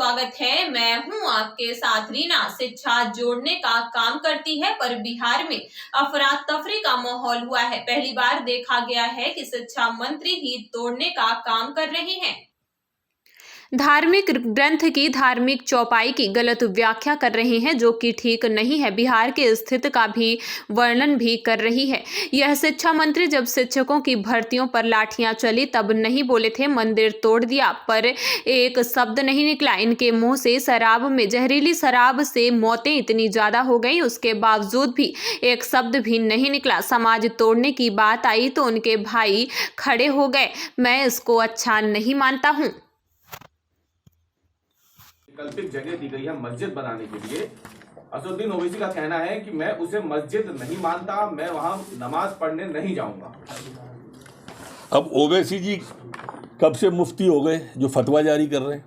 स्वागत है। मैं हूं आपके साथ रीना। शिक्षा जोड़ने का काम करती है, पर बिहार में अफरा तफरी का माहौल हुआ है। पहली बार देखा गया है कि शिक्षा मंत्री ही तोड़ने का काम कर रहे हैं। धार्मिक ग्रंथ की धार्मिक चौपाई की गलत व्याख्या कर रहे हैं, जो कि ठीक नहीं है। बिहार के स्थिति का भी वर्णन भी कर रही है। यह शिक्षा मंत्री जब शिक्षकों की भर्तियों पर लाठियां चली तब नहीं बोले थे मंदिर तोड़ दिया, पर एक शब्द नहीं निकला। इनके मुंह से शराब में जहरीली शराब से मौतें इतनी ज्यादा हो गई, उसके बावजूद भी एक शब्द भी नहीं निकला। समाज तोड़ने की बात आई तो उनके भाई खड़े हो गए। मैं इसको अच्छा नहीं मानता हूँ। वैकल्पिक जगह दी गई है मस्जिद बनाने के लिए। असदुद्दीन ओवैसी का कहना है कि मैं उसे मस्जिद नहीं मानता, मैं वहां नमाज पढ़ने नहीं जाऊंगा। अब ओवैसी जी कब से मुफ्ती हो गए जो फतवा जारी कर रहे हैं?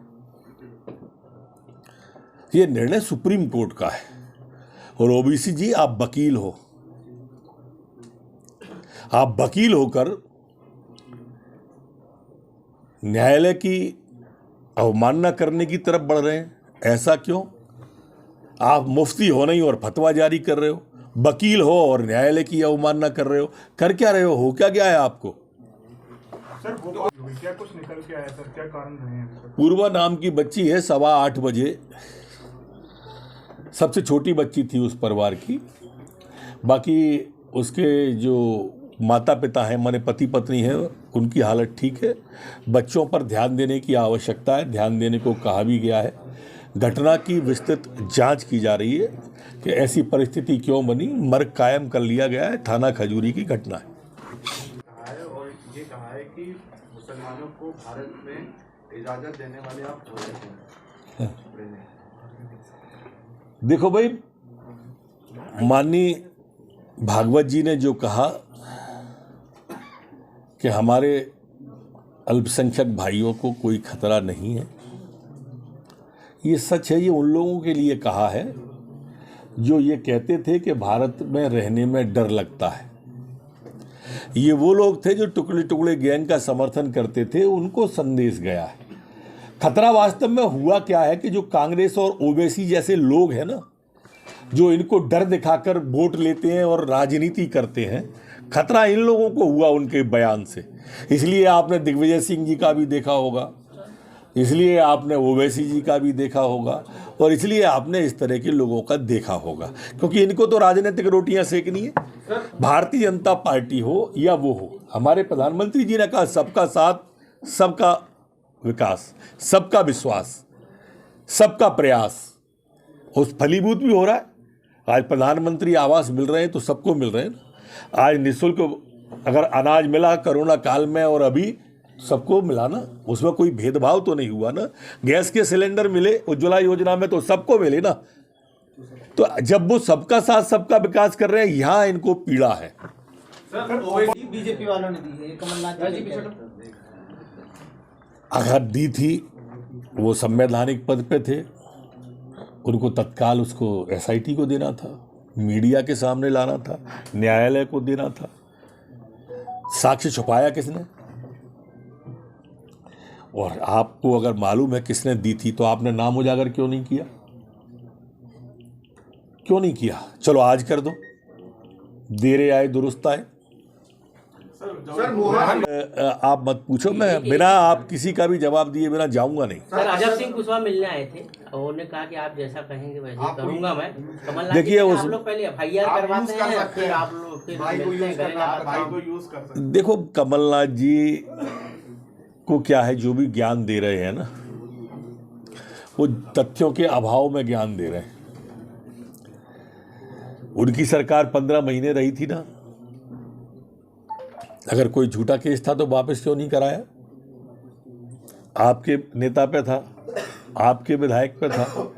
ये निर्णय सुप्रीम कोर्ट का है। और ओवैसी जी, आप वकील हो, आप वकील होकर न्यायालय की अवमानना करने की तरफ बढ़ रहे हैं। ऐसा क्यों? आप मुफ्ती हो नहीं और फतवा जारी कर रहे हो, वकील हो और न्यायालय की अवमानना कर रहे हो। कर क्या रहे हो क्या गया है आपको? सर क्या कुछ निकल के आया सर? क्या कारण रहे हैं? पूर्वा नाम की बच्ची है, 8:15 बजे, सबसे छोटी बच्ची थी उस परिवार की। बाकी उसके जो माता पिता हैं, माने पति पत्नी हैं, उनकी हालत ठीक है। बच्चों पर ध्यान देने की आवश्यकता है, ध्यान देने को कहा भी गया है। घटना की विस्तृत जांच की जा रही है कि ऐसी परिस्थिति क्यों बनी। मर्ग कायम कर लिया गया है। थाना खजूरी की घटना है। और ये कहा है कि मुसलमानों को भारत में इजाजत देने वाले आप हो। देखो भाई, माननीय भागवत जी ने जो कहा कि हमारे अल्पसंख्यक भाइयों को कोई खतरा नहीं है, ये सच है। ये उन लोगों के लिए कहा है जो ये कहते थे कि भारत में रहने में डर लगता है। ये वो लोग थे जो टुकड़े टुकड़े गैंग का समर्थन करते थे, उनको संदेश गया है। खतरा वास्तव में हुआ क्या है कि जो कांग्रेस और ओवैसी जैसे लोग हैं ना, जो इनको डर दिखाकर वोट लेते हैं और राजनीति करते हैं, खतरा इन लोगों को हुआ उनके बयान से। इसलिए आपने दिग्विजय सिंह जी का भी देखा होगा, इसलिए आपने ओवैसी जी का भी देखा होगा, और इसलिए आपने इस तरह के लोगों का देखा होगा, क्योंकि इनको तो राजनीतिक रोटियां सेकनी है। भारतीय जनता पार्टी हो या वो हो, हमारे प्रधानमंत्री जी ने कहा सबका साथ, सबका विकास, सबका विश्वास, सबका प्रयास, उस फलीभूत भी हो रहा है। आज प्रधानमंत्री आवास मिल रहे हैं तो सबको मिल रहे हैं ना। आज निःशुल्क अगर अनाज मिला कोरोना काल में और अभी सबको मिला ना, उसमें कोई भेदभाव तो नहीं हुआ ना। गैस के सिलेंडर मिले उज्ज्वला योजना में तो सबको मिले ना। तो जब वो सबका साथ सबका विकास कर रहे हैं, यहाँ इनको पीड़ा है। बीजेपी वालों ने दी है, कमलनाथ जी अगर दी थी, वो संवैधानिक पद पे थे, उनको तत्काल उसको SIT को देना था, मीडिया के सामने लाना था, न्यायालय को देना था। साक्ष्य छुपाया किसने? और आपको अगर मालूम है किसने दी थी तो आपने नाम उजागर क्यों नहीं किया? क्यों नहीं किया? चलो आज कर दो, देरे आए दुरुस्त आए। आप मत पूछो, मैं बिना आप किसी का भी जवाब दिए बिना जाऊंगा नहीं। सर, अजब सिंह कुशवाहा मिलने आए थे और उन्होंने कहा कि आप जैसा कहेंगे वैसे करूंगा मैं। कमलनाथ देखिए, आप लोग पहले FIR करवाते हैं, फिर आप लोग फिर देखो, कमलनाथ जी को क्या है, जो भी ज्ञान दे रहे हैं ना, वो तथ्यों के अभाव में ज्ञान दे रहे हैं। उनकी सरकार 15 महीने रही थी ना। अगर कोई झूठा केस था तो वापस क्यों नहीं कराया? आपके नेता पे था, आपके विधायक पे था।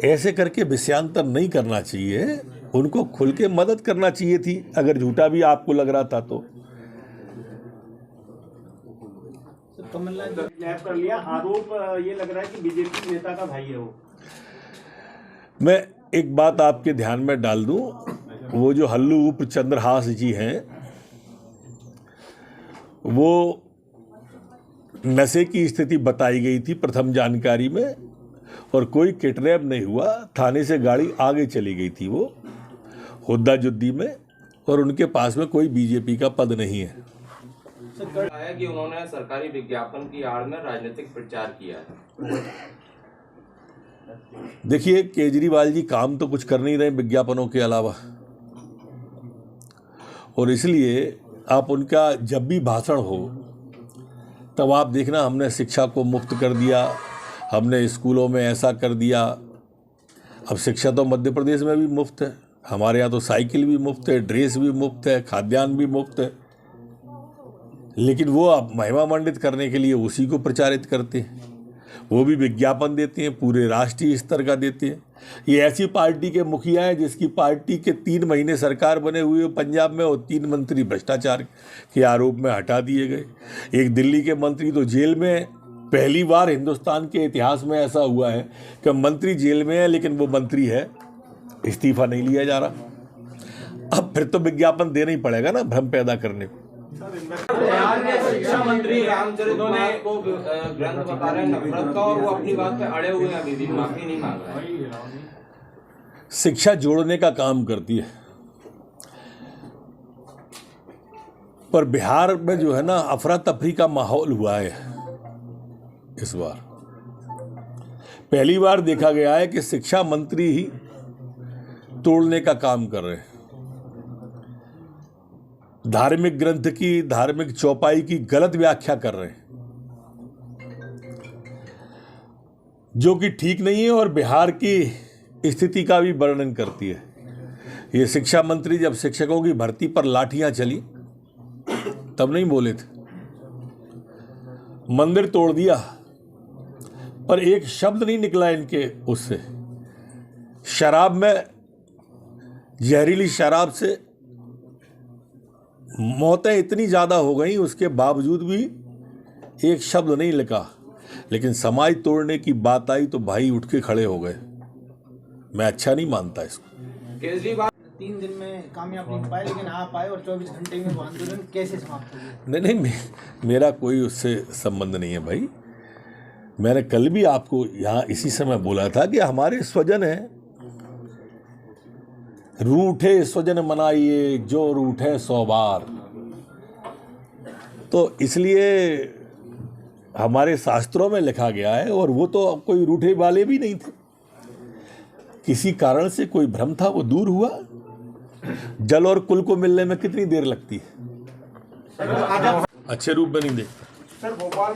ऐसे करके विषयांतर नहीं करना चाहिए, उनको खुल के मदद करना चाहिए थी अगर झूठा भी आपको लग रहा था तो। कमलनाथ कर लिया आरोप, ये लग रहा है कि बीजेपी नेता का भाई है वो। मैं एक बात आपके ध्यान में डाल दूं, वो जो हल्लू चंद्रहास जी हैं, वो नशे की स्थिति बताई गई थी प्रथम जानकारी में, और कोई किडनैप नहीं हुआ। थाने से गाड़ी आगे चली गई थी वो हुद्दा जुद्दी में, और उनके पास में कोई बीजेपी का पद नहीं है। है कि उन्होंने सरकारी विज्ञापन की आड़ में राजनीतिक प्रचार किया है। देखिए, केजरीवाल जी काम तो कुछ कर नहीं रहे विज्ञापनों के अलावा, और इसलिए आप उनका जब भी भाषण हो तब आप देखना, हमने शिक्षा को मुफ्त कर दिया, हमने स्कूलों में ऐसा कर दिया। अब शिक्षा तो मध्य प्रदेश में भी मुफ्त है, हमारे यहाँ तो साइकिल भी मुफ्त है, ड्रेस भी मुफ्त है, खाद्यान्न भी मुफ्त है, लेकिन वो आप महिमा मंडित करने के लिए उसी को प्रचारित करते हैं। वो भी विज्ञापन देते हैं, पूरे राष्ट्रीय स्तर का देते हैं। ये ऐसी पार्टी के मुखिया हैं जिसकी पार्टी के 3 महीने सरकार बने हुए पंजाब में, और 3 मंत्री भ्रष्टाचार के आरोप में हटा दिए गए। एक दिल्ली के मंत्री तो जेल में, पहली बार हिंदुस्तान के इतिहास में ऐसा हुआ है कि मंत्री जेल में है लेकिन वो मंत्री है, इस्तीफा नहीं लिया जा रहा। अब फिर तो विज्ञापन देना ही पड़ेगा ना, भ्रम पैदा करने को। बिहार के शिक्षा मंत्री रामचरितमानस को ग्रंथ बता रहे हैं नफरत का, और वो अपनी बात पे अड़े हुए हैं, अभी भी माफी नहीं मांग रहे हैं। शिक्षा जोड़ने का काम करती है, पर बिहार में जो है ना, अफरा तफरी का माहौल हुआ है इस बार। पहली बार देखा गया है कि शिक्षा मंत्री ही तोड़ने का काम कर रहे हैं। धार्मिक ग्रंथ की, धार्मिक चौपाई की गलत व्याख्या कर रहे हैं, जो कि ठीक नहीं है और बिहार की स्थिति का भी वर्णन करती है। ये शिक्षा मंत्री जब शिक्षकों की भर्ती पर लाठियां चली तब नहीं बोले थे, मंदिर तोड़ दिया पर एक शब्द नहीं निकला इनके उससे। शराब में, जहरीली शराब से मौतें इतनी ज़्यादा हो गई, उसके बावजूद भी एक शब्द नहीं लिखा, लेकिन समाज तोड़ने की बात आई तो भाई उठ के खड़े हो गए। मैं अच्छा नहीं मानता इसको। केजरीवाल 3 दिन में कामयाब नहीं पाए, लेकिन आप आए और 24 घंटे में वो आंदोलन कैसे समाप्त हो गया? नहीं, मेरा कोई उससे संबंध नहीं है भाई। मैंने कल भी आपको यहाँ इसी समय बोला था कि हमारे स्वजन हैं, रूठे स्वजन मनाइए जो रूठे 100 बार। तो इसलिए हमारे शास्त्रों में लिखा गया है, और वो तो कोई रूठे वाले भी नहीं थे, किसी कारण से कोई भ्रम था, वो दूर हुआ। जल और कुल को मिलने में कितनी देर लगती है, अच्छे रूप में नहीं देखता। सर भोपाल